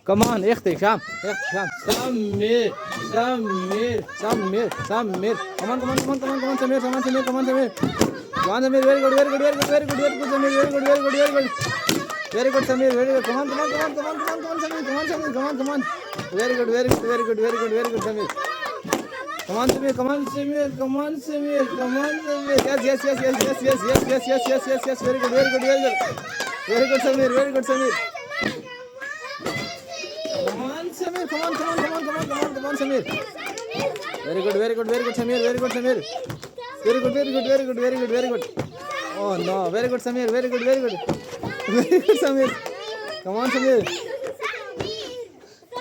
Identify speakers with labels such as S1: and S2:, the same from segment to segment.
S1: Come on, اختشام. Samir. Come on, Samir. Come on, Samir. Come on, Samir. Very good, Samir. Very good, Samir. Very good, Samir. Come on, Samir. Come on. Very good, Samir. Come on, Samir. Yes. Very good. Very good, Samir. Come on, Samir. Come on, Samir. Very good, Samir. Very good. Oh no, very good, Samir. Very good, Samir. Come on, Samir.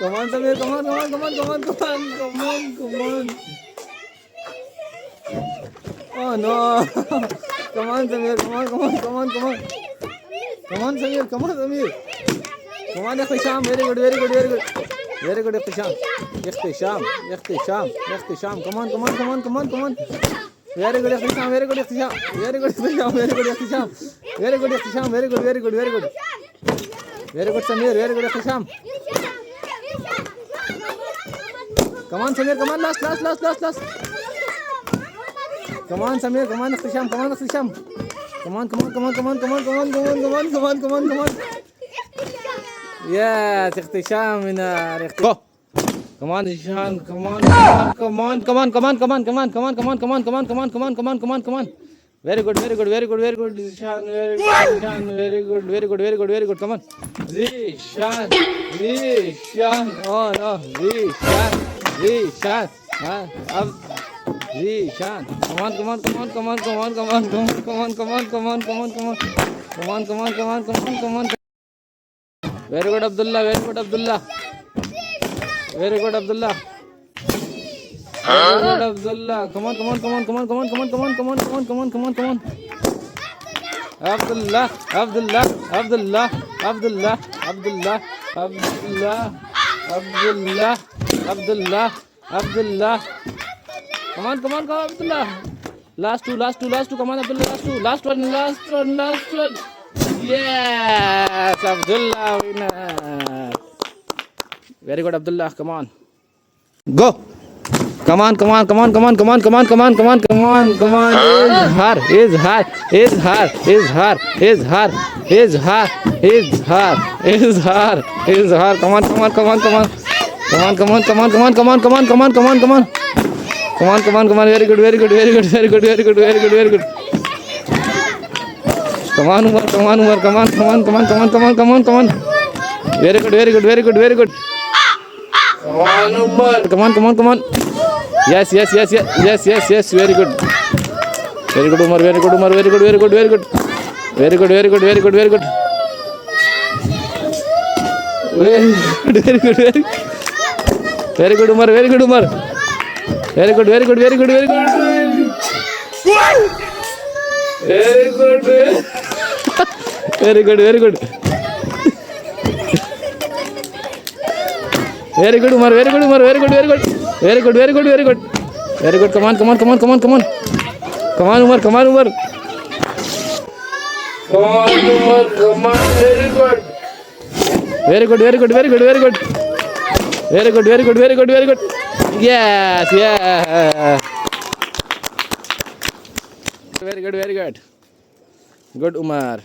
S1: Come on. Oh no. Come on, Samir. Come on, Samir. Come on, Ihtisham. Very good. Ihtisham. Come on. Very good, Ihtisham. Very good, Samir. Very good, Ihtisham. Come on, Samir. Come on, last. Come on, Samir. Come on, Ihtisham. Come on. Yes, Ihtisham winner. Go. Come on, Ishan. Come on. Very good, Ishan. Very good. Come on. Zishan. Oh no, Zishan. Zishan. Come on. Very good, Abdullah. Very good, Abdullah. Come on. Abdullah. Come on, Abdullah. Last two. Come on, Abdullah. Last one. Yes, Abdullah winner. Very good, Abdullah. Come on. Go. Come on. Is her. Come on. Very good. Come on, Umar. Come on. Very good. Come on. Yes. Very good, Umar. Very good. Very good, Umar. Very good. Very good. Very good. Umar. Very good. Come on. Come on, Umar. Come on, Umar. Very good. Yes. Very good. Good, Umar.